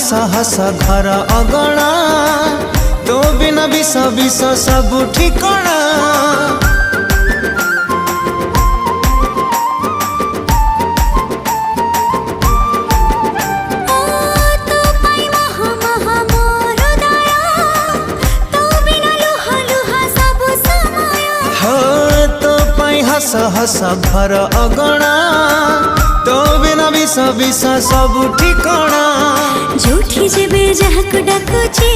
हस हस घर अगणा तो बिना विष विष सब ठिकणा। हस हस घर अगणा तो बिना विष विष सब ठिकणा। जोठी जेबे जहक डकुची